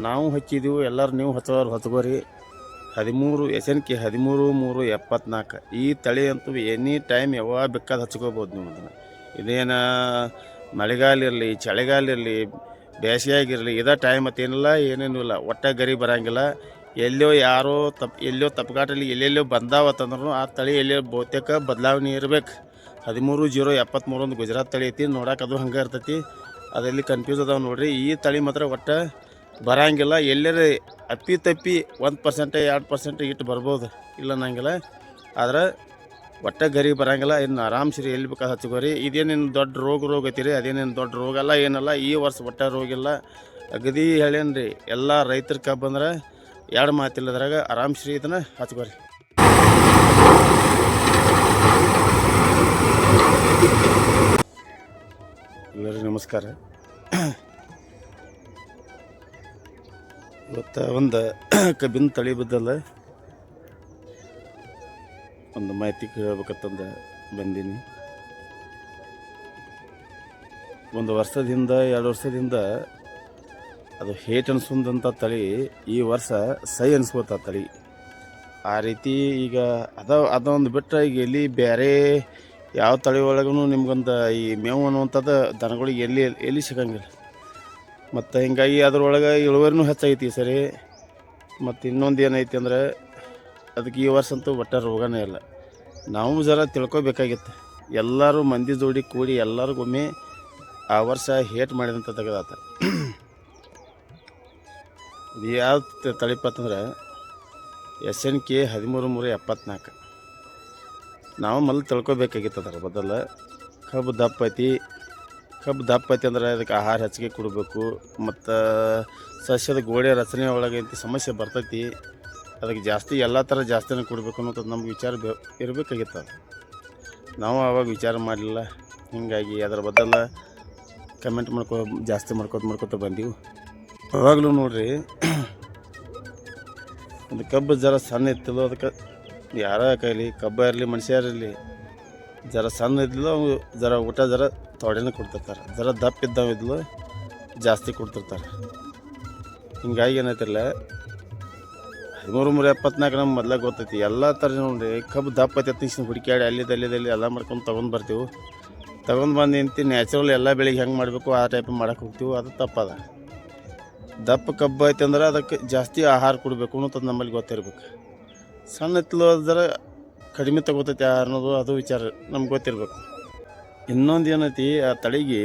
ನಾವು ಹಚ್ಚಿದ್ದೀವಿ, ಎಲ್ಲರೂ ನೀವು ಹಚ್ಕೋರಿ. 13 SNK 13-3-74 ಈ ತಳಿ ಅಂತೂ ಎನಿ ಟೈಮ್ ಯಾವಾಗ ಬೇಕಾದ ಹಚ್ಕೋಬೋದು ನೀವು. ಅದನ್ನು ಇದೇನು ಮಳೆಗಾಲ ಇರಲಿ, ಚಳಿಗಾಲ ಇರಲಿ, ಬೇಸಿಗೆಯಾಗಿರಲಿ, ಇದೇ ಟೈಮ್ ಮತ್ತೇನಿಲ್ಲ, ಏನೇನೂ ಇಲ್ಲ. ಒಟ್ಟ ಗರಿ ಬರೋಂಗಿಲ್ಲ. ಎಲ್ಲೋ ಯಾರೋ ಎಲ್ಲೋ ತಪ್ಪಗಾಟಲ್ಲಿ ಎಲ್ಲೆಲ್ಲೋ ಬಂದಾವತ್ತಂದ್ರೂ ಆ ತಳಿ ಎಲ್ಲೋ ಬಹುತೇಕ ಬದಲಾವಣೆ ಇರಬೇಕು. 13-0-73 ಒಂದು ಗುಜರಾತ್ ತಳಿ ಐತಿ, ನೋಡೋಕೆ ಅದು ಹಂಗೆ ಇರ್ತೈತಿ. ಅದರಲ್ಲಿ ಕನ್ಫ್ಯೂಸ್ ಅದಾವೆ ನೋಡಿರಿ. ಈ ತಳಿ ಮಾತ್ರ ಒಟ್ಟು ಬರೋಂಗಿಲ್ಲ. ಎಲ್ಲರ ಅಪ್ಪಿ 1% 2% ಇಟ್ಟು ಬರ್ಬೋದು, ಇಲ್ಲ ಅನ್ನಂಗಿಲ್ಲ. ಆದ್ರೆ ಒಟ್ಟ ಗರಿ ಬರೋಂಗಿಲ್ಲ. ಇನ್ನು ಆರಾಮ್ಸರಿ ಎಲ್ಲಿ ಬೇಕಾದ್ರೆ ಹಚ್ಕೋರಿ. ಇದೇನೇನು ದೊಡ್ಡ ರೋಗ ಐತಿರಿ, ಅದೇನೇನು ದೊಡ್ಡ ರೋಗ ಅಲ್ಲ, ಏನಲ್ಲ. ಈ ವರ್ಷ ಒಟ್ಟ ರೋಗ ಇಲ್ಲ. ಅಗದಿ ಹೇಳೇನ್ರಿ, ಎಲ್ಲ ರೈತರ ಕಬ್ಬು ಅಂದ್ರೆ 2 ಮಾತಿಲ್ಲದ್ರಾಗ ಆರಾಮ್ಸರಿ ಇದನ್ನು ಹಚ್ಕೋರಿ. ಎಲ್ಲರಿಗೂ ನಮಸ್ಕಾರ. ಇವತ್ತು ಒಂದು ಕಬ್ಬಿನ ತಳಿ ಬದ್ದಲ್ಲ ಒಂದು ಮಾಹಿತಿ ಕೇಳಬೇಕಂತಂದು ಬಂದೀನಿ. 1 ವರ್ಷದಿಂದ 2 ವರ್ಷದಿಂದ ಅದು ಹೇಟ್ ಅನ್ಸೋದಂಥ ತಳಿ ಈ ವರ್ಷ ಸೈ ಅನ್ಸ್ಕೋತ ತಳಿ. ಆ ರೀತಿ ಈಗ ಅದೊಂದು ಬಿಟ್ಟರೆ ಈಗ ಎಲ್ಲಿ ಬೇರೆ ಯಾವ ತಳಿ ಒಳಗೂ ನಿಮ್ಗೊಂದು ಈ ಮೇವು ಅನ್ನುವಂಥದ್ದು ದನಗಳಿಗೆ ಎಲ್ಲಿ ಸಿಗಂಗಿಲ್ಲ. ಮತ್ತು ಹಿಂಗಾಗಿ ಅದ್ರೊಳಗೆ ಇಳುವರಿನೂ ಹೆಚ್ಚಾಗೈತಿ ಈ ಸರಿ. ಮತ್ತು ಇನ್ನೊಂದು ಏನೈತಿ ಅಂದರೆ ಅದಕ್ಕೆ ಈ ವರ್ಷ ಅಂತೂ ಒಟ್ಟ ರೋಗನೇ ಇಲ್ಲ. ನಾವು ಜರ ತಿಳ್ಕೊಬೇಕಾಗಿತ್ತು. ಎಲ್ಲರೂ ಮಂದಿ ಜೋಡಿ ಕೂಡಿ ಎಲ್ಲರಿಗೊಮ್ಮೆ ಆ ವರ್ಷ ಹೇಟ್ ಮಾಡಿದಂಥ ತೆಗೆದಾತ. ಇದು ಯಾವ ತಳಿಪತ್ತಂದ್ರೆ SNK 13-3-74. ನಾವು ಮೊದಲು ತಿಳ್ಕೊಬೇಕಾಗಿತ್ತು ಅದರ ಬದಲು. ಕಬ್ಬು ದಪ್ಪ ಐತಿ ಅಂದ್ರೆ ಅದಕ್ಕೆ ಆಹಾರ ಹೆಚ್ಚಿಗೆ ಕೊಡಬೇಕು. ಮತ್ತು ಸಸ್ಯದ ಗೋಡೆ ರಚನೆ ಒಳಗೆ ಸಮಸ್ಯೆ ಬರ್ತೈತಿ. ಅದಕ್ಕೆ ಜಾಸ್ತಿ ಎಲ್ಲ ಥರ ಜಾಸ್ತಿನೇ ಕೊಡಬೇಕು ಅನ್ನೋದು ನಮ್ಗೆ ವಿಚಾರ ಇರಬೇಕಾಗಿತ್ತು. ಅದು ನಾವು ಆವಾಗ ವಿಚಾರ ಮಾಡಲಿಲ್ಲ. ಹೀಗಾಗಿ ಅದರ ಬದಲು ಕಮೆಂಟ್ ಜಾಸ್ತಿ ಮಾಡ್ಕೋತ ಬಂದೀವಿ. ಅವಾಗಲೂ ನೋಡ್ರಿ, ಒಂದು ಕಬ್ಬು ಜರ ಸಣ್ಣ ಇತ್ತಿಲ್ಲ, ಅದಕ್ಕೆ ಯಾರ ಕೈಲಿ ಕಬ್ಬ ಇರಲಿ ಮನುಷ್ಯರಿರಲಿ ಜರ ಸಣ್ಣ ಇದ್ದಿಲ್ಲ, ಅವು ಜರ ಊಟ ಜರ ತೊಡೆನೇ ಕೊಡ್ತಿರ್ತಾರೆ. ಜರ ದಪ್ಪ ಇದ್ದಾವಿದ್ಲು ಜಾಸ್ತಿ ಕೊಡ್ತಿರ್ತಾರೆ. ಹಿಂಗಾಗಿ ಏನೈತಿಲ್ಲ 13-3-74 ನಮ್ಗೆ ಮೊದಲಾಗ ಗೊತ್ತೈತಿ. ಎಲ್ಲ ಥರ ನೋಡ್ರಿ, ಕಬ್ಬು ದಪ್ಪ ಐತಿ ಹುಡುಕ್ಯಾಡಿ ಅಲ್ಲಿದ್ದಲ್ಲಿ ಎಲ್ಲ ಮಾಡ್ಕೊಂಡು ತೊಗೊಂಡು ಬರ್ತೀವಿ. ತೊಗೊಂಡು ಬಂದು ನ್ಯಾಚುರಲ್ ಎಲ್ಲ ಬೆಳೆಗೆ ಹೆಂಗೆ ಮಾಡಬೇಕು ಆ ಟೈಪ್ ಮಾಡೋಕೆ ಹೋಗ್ತೀವಿ. ಅದು ತಪ್ಪದ. ದಪ್ಪ ಕಬ್ಬು ಐತೆ ಅಂದ್ರೆ ಅದಕ್ಕೆ ಜಾಸ್ತಿ ಆಹಾರ ಕೊಡಬೇಕು ಅನ್ನೋದು ನಮ್ಮಲ್ಲಿ ಗೊತ್ತಿರ್ಬೇಕು. ಸಣ್ಣ ಎತ್ತಲು ಜರ ಕಡಿಮೆ ತಗೋತೈತಿ ಅನ್ನೋದು ಅದು ವಿಚಾರ ನಮ್ಗೆ ಗೊತ್ತಿರ್ಬೇಕು. ಇನ್ನೊಂದು ಏನೈತಿ, ಆ ತಳಿಗೆ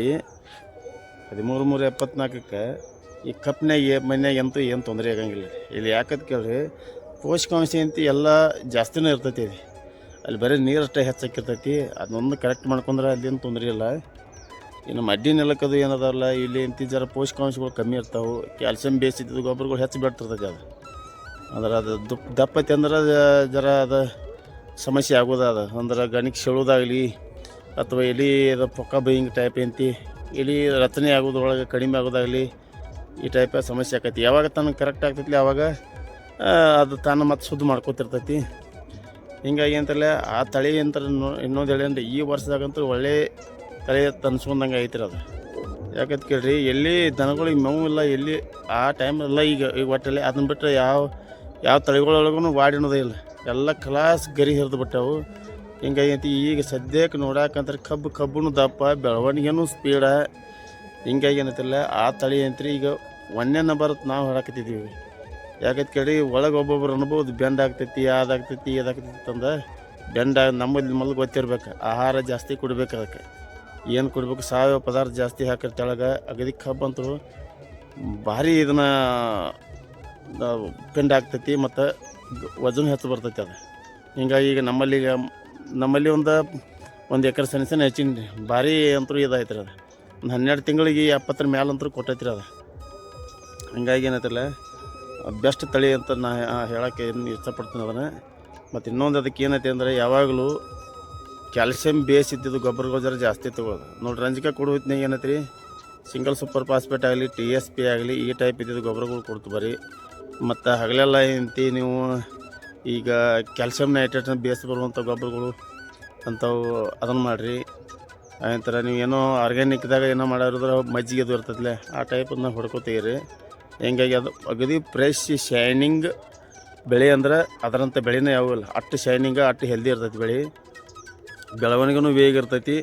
13-3-74ಕ್ಕೆ ಈ ಕಪ್ನಾಗ ಮನ್ಯಾಗ ಅಂತೂ ಏನು ತೊಂದರೆ ಆಗಂಗಿಲ್ಲ. ಇಲ್ಲಿ ಯಾಕಂತ ಕೇಳ್ರಿ, ಪೋಷಕಾಂಶ ಎಲ್ಲ ಜಾಸ್ತಿನೇ ಇರ್ತೈತಿ. ಅಲ್ಲಿ ಬರೀ ನೀರಷ್ಟೇ ಹೆಚ್ಚಾಕಿರ್ತೈತಿ. ಅದನ್ನೊಂದು ಕರೆಕ್ಟ್ ಮಾಡ್ಕೊಂಡ್ರೆ ಅಲ್ಲೇನು ತೊಂದರೆ ಇಲ್ಲ. ಇನ್ನು ಮಡ್ಡಿ ನೆಲಕ್ಕದು ಏನದಲ್ಲ, ಇಲ್ಲಿ ಜರ ಪೋಷಕಾಂಶಗಳು ಕಮ್ಮಿ ಇರ್ತಾವೆ. ಕ್ಯಾಲ್ಸಿಯಂ ಬೇಸಿದ್ದು ಗೊಬ್ಬರಗಳು ಹೆಚ್ಚು ಬಿಡ್ತಿರ್ತೈತಿ. ಅಂದ್ರೆ ಅದು ದಪ್ಪ ಐತಿ ಅಂದ್ರೆ ಜರ ಅದು ಸಮಸ್ಯೆ ಆಗೋದು. ಅಂದ್ರೆ ಗಣಿಗೆ ಸೆಳೋದಾಗಲಿ ಅಥವಾ ಎಲೆ ಅದು ಪೊಕ್ಕ ಬೈಯಿಂಗ್ ಟೈಪ್ ಎಲೆ ರಚನೆ ಆಗೋದ್ರೊಳಗೆ ಕಡಿಮೆ ಆಗೋದಾಗಲಿ ಈ ಟೈಪ್ ಸಮಸ್ಯೆ ಆಕೈತಿ. ಯಾವಾಗ ತನಗೆ ಕರೆಕ್ಟ್ ಆಗ್ತೈತಿ ಆವಾಗ ಅದು ತಾನು ಮತ್ತೆ ಶುದ್ಧ ಮಾಡ್ಕೋತಿರ್ತೈತಿ. ಹಿಂಗಾಗಿ ಅಂತಲ್ಲ ಆ ತಳಿ ಅಂತ ಇನ್ನೊಂದು ಹೇಳಿ ಅಂದರೆ ಈ ವರ್ಷದಾಗಂತೂ ಒಳ್ಳೆ ತಳಿ ತನ್ಸ್ಕೊಂಡಂಗೆ ಐತಿರ ಅದು. ಯಾಕಂತ ಕೇಳ್ರಿ, ಎಲ್ಲಿ ದನಗಳಿಗೆ ಮೇವು ಇಲ್ಲ, ಎಲ್ಲಿ ಆ ಟೈಮಲ್ಲ. ಈಗ ಒಟ್ಟಲ್ಲಿ ಅದನ್ನ ಬಿಟ್ಟರೆ ಯಾವ ತಳಿಗಳೊಳಗೂ ವಾಡಿನೋದೇ ಇಲ್ಲ. ಎಲ್ಲ ಕ್ಲಾಸ್ ಗರಿ ಹರಿದು ಬಿಟ್ಟವು. ಹಿಂಗಾಗಿ ಐತಿ ಈಗ ಸದ್ಯಕ್ಕೆ ನೋಡಾಕಂದ್ರೆ ಕಬ್ಬು ದಪ್ಪ, ಬೆಳವಣಿಗೆನೂ ಸ್ಪೀಡ. ಹಿಂಗಾಗಿ ಏನೈತಿಲ್ಲ ಆ ತಳಿ ಅಂತ್ರಿ ಈಗ 1ನೇ ನಂಬರ್ ನಾವು ಹೇಳಕತ್ತಿದ್ದೀವಿ. ಯಾಕಂತ ಕೇಳಿ ಒಳಗೆ ಒಬ್ಬೊಬ್ರು ಅನ್ಬೋದು ಬೆಂಡ್ ಆಗ್ತೈತಿ, ಅದಾಗ್ತೈತಿ ಅಂದ. ಬೆಂಡ ನಮ್ಮಲ್ಲಿ ಮೊದಲು ಗೊತ್ತಿರ್ಬೇಕು. ಆಹಾರ ಜಾಸ್ತಿ ಕೊಡ್ಬೇಕು. ಅದಕ್ಕೆ ಏನು ಕೊಡ್ಬೇಕು, ಸಾವಯವ ಪದಾರ್ಥ ಜಾಸ್ತಿ ಹಾಕಿರ್ ತೆಳಗೆ ಅಗದಿ ಕಬ್ಬು ಅಂತೂ ಭಾರಿ ಇದನ್ನು ಬೆಂಡ್ ಆಗ್ತೈತಿ ಮತ್ತು ವಜನ್ ಹೆಚ್ಚು ಬರ್ತೈತಿ ಅದು. ಹಿಂಗಾಗಿ ಈಗ ನಮ್ಮಲ್ಲಿ ಒಂದು ಎಕರೆ ಸಣ್ಣ ಹೆಚ್ಚಿನ ಭಾರಿ ಅಂತೂ ಇದಾಯ್ತು ರೀ. ಅದು ಒಂದು 12 ತಿಂಗಳಿಗೆ 70 ಮೇಲಂತೂ ಕೊಟ್ಟೈತಿ ರೀ ಅದು. ಹಂಗಾಗಿ ಏನೈತಿಲ್ಲ ಬೆಸ್ಟ್ ತಳಿ ಅಂತ ನಾ ಹೇಳೋಕ್ಕೆ ಇಷ್ಟಪಡ್ತೀನಿ ಅದನ್ನು. ಮತ್ತು ಇನ್ನೊಂದು ಅದಕ್ಕೆ ಏನೈತಿ ಅಂದರೆ ಯಾವಾಗಲೂ ಕ್ಯಾಲ್ಸಿಯಂ ಬೇಸ್ ಇದ್ದಿದ್ದು ಗೊಬ್ಬರಗಳು ಜಾಸ್ತಿ ತೊಗೊಳ್ಳೋದು ನೋಡಿರಿ. ರಂಜಕ ಕೊಡೋದ್ನಾಗ ಏನೈತಿ ರೀ, ಸಿಂಗಲ್ ಸೂಪರ್ ಫಾಸ್ಫೇಟ್ ಆಗಲಿ, TSP ಆಗಲಿ ಈ ಟೈಪ್ ಇದ್ದಿದ್ದು ಗೊಬ್ಬರಗಳು ಕೊಡ್ತು ಬರೀ. ಮತ್ತು ಹಗಲೆಲ್ಲ ನೀವು ಈಗ ಕ್ಯಾಲ್ಸಿಯಂ ನೈಟ್ರೇಟ್ನ ಬೇಸ್ ಬರುವಂಥ ಗೊಬ್ಬರಗಳು ಅಂಥವು ಅದನ್ನು ಮಾಡಿರಿ. ಆನಂತರ ನೀವು ಏನೋ ಆರ್ಗ್ಯಾನಿಕ್ದಾಗ ಏನೋ ಮಾಡೋದ್ರೆ ಮಜ್ಜಿಗೆ ಅದು ಇರ್ತೈತಿಲ್ಲ ಆ ಟೈಪನ್ನ ಹೊಡ್ಕೋತೀರಿ. ಹಿಂಗಾಗಿ ಅದು ಅಗದಿ ಫ್ರೆಶ್ ಶೈನಿಂಗ್ ಬೆಳೆ ಅಂದ್ರೆ ಅದರಂಥ ಬೆಳೆನೇ ಯಾವಿಲ್ಲ. ಅಷ್ಟು ಶೈನಿಂಗ ಅಷ್ಟು ಹೆಲ್ದಿ ಇರ್ತೈತಿ ಬೆಳೆ, ಬೆಳವಣಿಗೆನೂ ವೇಗ ಇರ್ತೈತಿ.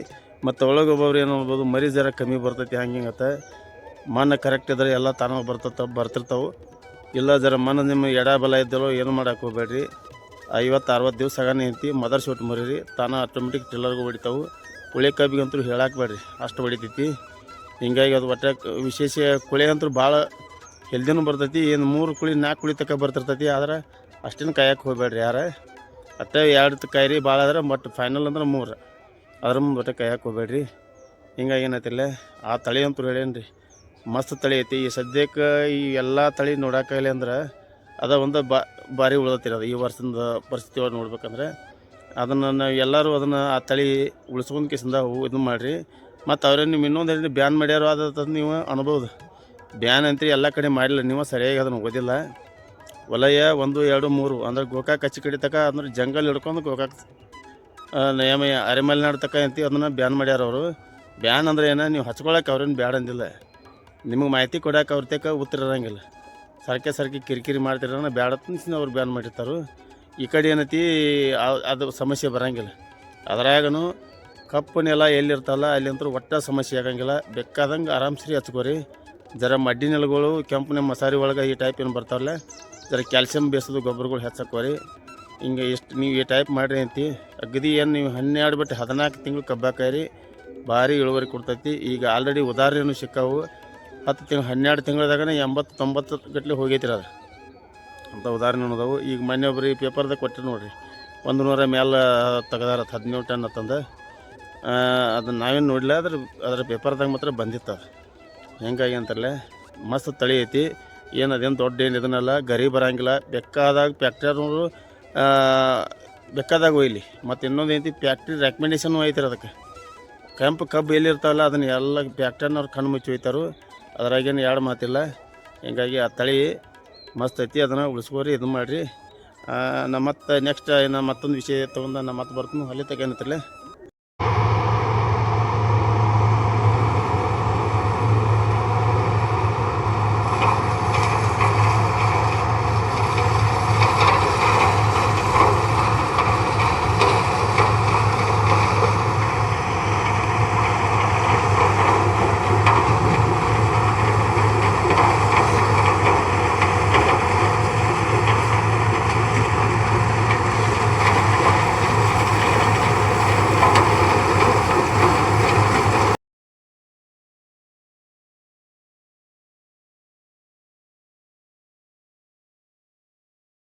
ಮತ್ತು ಒಳಗೊಬ್ಬರು ಏನು ಮಾಡ್ಬೋದು, ಮರಿ ಜರ ಕಮ್ಮಿ ಬರ್ತೈತಿ. ಹಂಗಿಂಗತ್ತೆ ಮಣ್ಣು ಕರೆಕ್ಟ್ ಇದ್ರೆ ಎಲ್ಲ ತಾನಾಗಿ ಬರ್ತಿರ್ತಾವೆ. ಇಲ್ಲ ಜರ ಮಣ್ಣು ನಿಮ್ಮ ಎಡ ಬಲ ಇದ್ದಲ್ಲೋ ಏನು ಮಾಡೋಕೆ ಹೋಗ್ಬೇಡ್ರಿ. 50-60 ದಿವಸ ಆಗಾನೆ ಐತಿ ಮದರ್ ಶೂಟ್ ಮರೀರಿ, ತಾನು ಆಟೋಮೆಟಿಕ್ ಟಿಲ್ಲರ್ಗೂ ಹೊಡಿತಾವೆ. ಕುಳಿ ಕಬ್ಬಿಗಂತೂ ಹೇಳಾಕ್ಬೇಡ್ರಿ, ಅಷ್ಟು ಹೊಡಿತೈತಿ. ಹಿಂಗಾಗಿ ಅದು ಒಟ್ಟು ವಿಶೇಷ ಕುಳಿ ಅಂತೂ ಭಾಳ ಹೆಲ್ದಿನೂ ಬರ್ತೈತಿ. ಏನು 3 ಕುಳಿ 4 ಕುಳಿ ತನಕ ಬರ್ತಿರ್ತೈತಿ. ಆದ್ರೆ ಅಷ್ಟೇನು ಕಾಯಕ್ಕೆ ಹೋಗ್ಬೇಡ್ರಿ ಯಾರು. ಅಷ್ಟೇ 2 ಕಾಯಿರಿ ಭಾಳ ಆದ್ರೆ ಬಟ್ ಫೈನಲ್ ಅಂದ್ರೆ 3, ಅದ್ರ ಮುಂದೆ ಒಟ್ಟು ಕಾಯಕ್ಕೆ ಹೋಗ್ಬೇಡ್ರಿ. ಹಿಂಗಾಗಿ ಏನೈತಿಲ್ಲ ಆ ತಳಿ ಅಂತೂ ಹೇಳೇನ್ರಿ, ಮಸ್ತ್ ತಳಿ ಐತಿ. ಈ ಸದ್ಯಕ್ಕೆ ಈ ಎಲ್ಲ ತಳಿ ನೋಡೋಕ್ಕಾಗಲಿ ಅಂದ್ರೆ ಅದ ಒಂದು ಭಾರಿ ಉಳ್ದತ್ತಿರೋದು ಈ ವರ್ಷದ ಪರಿಸ್ಥಿತಿ ಒಳಗೆ ನೋಡ್ಬೇಕಂದ್ರೆ. ಅದನ್ನು ನಾವು ಎಲ್ಲರೂ ಅದನ್ನು ಆ ತಳಿ ಉಳಿಸ್ಕೊಂಡು ಕಿಸಿಂದ ಇದು ಮಾಡಿರಿ. ಮತ್ತು ಅವ್ರೇನು ನೀವು ಇನ್ನೊಂದು ಹೇಳಿ ಬ್ಯಾನ್ ಮಾಡ್ಯಾರೋ ಅದು ನೀವು ಅನ್ಬೋದು. ಬ್ಯಾನ್ ಅಂತೀರಿ ಎಲ್ಲ ಕಡೆ ಮಾಡಿಲ್ಲ, ನೀವು ಸರಿಯಾಗಿ ಅದನ್ನು ಓದಿಲ್ಲ. ವಲಯ 1, 2, 3 ಅಂದ್ರೆ ಗೋಕಾಕ್ ಕಚ್ಚಿ ಕಡೆ ತಕ ಅಂದ್ರೆ ಜಂಗಲ್ ಹಿಡ್ಕೊಂಡು ಗೋಕಾಕ್ ನೇಮ ಅರೆಮಲೆನಾಡು ತಕ ಅಂತೀವಿ, ಅದನ್ನು ಬ್ಯಾನ್ ಮಾಡ್ಯಾರ ಅವರು. ಬ್ಯಾನ್ ಅಂದ್ರೆ ಏನೋ ನೀವು ಹಚ್ಕೊಳಕ್ಕೆ ಅವ್ರೇನು ಬ್ಯಾಡ ಅಂದಿಲ್ಲ, ನಿಮಗೆ ಮಾಹಿತಿ ಕೊಡೋಕೆ ಅವ್ರ ತಕ ಉತ್ತರ ಇರೋಂಗಿಲ್ಲ. ಸರ್ಕೆ ಕಿರಿಕಿರಿ ಮಾಡ್ತಿರೋಣ ಬ್ಯಾಡ ಅಂತ ಅವ್ರು ಬ್ಯಾನ್ ಮಾಡಿರ್ತಾರೆ. ಈ ಕಡೆ ಏನೈತಿ ಅದು ಸಮಸ್ಯೆ ಬರೋಂಗಿಲ್ಲ. ಅದ್ರಾಗನು ಕಪ್ಪು ನೆಲ ಎಲ್ಲಿರ್ತಲ್ಲ ಅಲ್ಲಿಂತೂ ಒಟ್ಟ ಸಮಸ್ಯೆ ಆಗಂಗಿಲ್ಲ. ಬೇಕಾದಂಗೆ ಆರಾಮ್ಸ್ರಿ ಹಚ್ಕೋರಿ. ಜರ ಮಡ್ಡಿ ನೆಲಗಳು ಕೆಂಪು ಮಸಾರಿ ಒಳಗೆ ಈ ಟೈಪ್ ಏನು ಬರ್ತಾವಲ್ಲ, ಜರ ಕ್ಯಾಲ್ಸಿಯಂ ಬೇಸೋದು ಗೊಬ್ಬರಗಳು ಹೆಚ್ಚಾಕೋರಿ. ಹಿಂಗೆ ಎಷ್ಟು ನೀವು ಈ ಟೈಪ್ ಮಾಡಿರಿ ಅಂತಿ ಅಗದಿ ಏನು ನೀವು 12 ಬಿಟ್ಟು 14 ತಿಂಗಳು ಕಬ್ಬಾಕಾಯಿರಿ, ಭಾರಿ ಇಳುವರಿ ಕೊಡ್ತೈತಿ. ಈಗ ಆಲ್ರೆಡಿ ಉದಾಹರಣೆನೂ ಸಿಕ್ಕಾವು. 10 ತಿಂಗಳು 12 ತಿಂಗಳದಾಗನೇ 80-90 ಗಟ್ಟಲೆ ಹೋಗೈತಿರ ಅದು ಅಂತ ಉದಾಹರಣೆ ಅದಾವು. ಈಗ ಮೊನ್ನೆ ಒಬ್ರು ಪೇಪರ್ದಾಗ ಕೊಟ್ಟರು ನೋಡಿರಿ, 100 ಮೇಲೆ ತೆಗ್ದಾರ 17 ಟನ್ ಅಂತಂದು. ಅದನ್ನು ನಾವೇನು ನೋಡಲಿಲ್ಲ, ಅದ್ರ ಪೇಪರ್ದಾಗ ಮಾತ್ರ ಬಂದಿತ್ತು ಅದು. ಹೆಂಗಾಗಿ ಅಂತಾರಲ್ಲ ಮಸ್ತ್ ತಳಿ ಐತಿ. ಏನು ಅದೇನು ದೊಡ್ಡ ಏನು ಇದನ್ನೆಲ್ಲ ಗರಿ ಬರೋಂಗಿಲ್ಲ. ಬೇಕಾದಾಗ ಫ್ಯಾಕ್ಟ್ರಿಯವ್ರು ಬೇಕಾದಾಗ ಒಯ್ಲಿ. ಮತ್ತು ಇನ್ನೊಂದು ಐತಿ ಫ್ಯಾಕ್ಟ್ರಿ ರೆಕಮೆಂಡೇಶನ್ ಐತಿರ ಅದಕ್ಕೆ. ಕೆಂಪು ಕಬ್ಬು ಎಲ್ಲಿರ್ತಾವಲ್ಲ ಅದನ್ನು ಎಲ್ಲ ಫ್ಯಾಕ್ಟ್ರಿಯವ್ರು ಕಣ್ಣು ಮುಚ್ಚಿ ಒಯ್ತಾರು, ಅದ್ರಾಗೇನು ಎರಡು ಮಾತಿಲ್ಲ. ಹಿಂಗಾಗಿ ಆ ತಳಿ ಮಸ್ತ್ ಐತಿ, ಅದನ್ನು ಉಳಿಸ್ಕೋರಿ, ಇದು ಮಾಡಿರಿ. ನಮ್ಮ ಮತ್ತೆ ನೆಕ್ಸ್ಟ್ ಮತ್ತೊಂದು ವಿಷಯ ತೊಗೊಂಡು ನಾನು ಮತ್ತೆ ಬರ್ತೀನಿ. ಅಲ್ಲಿ ತಗೇನತ್ತಿರಲ್ಲ.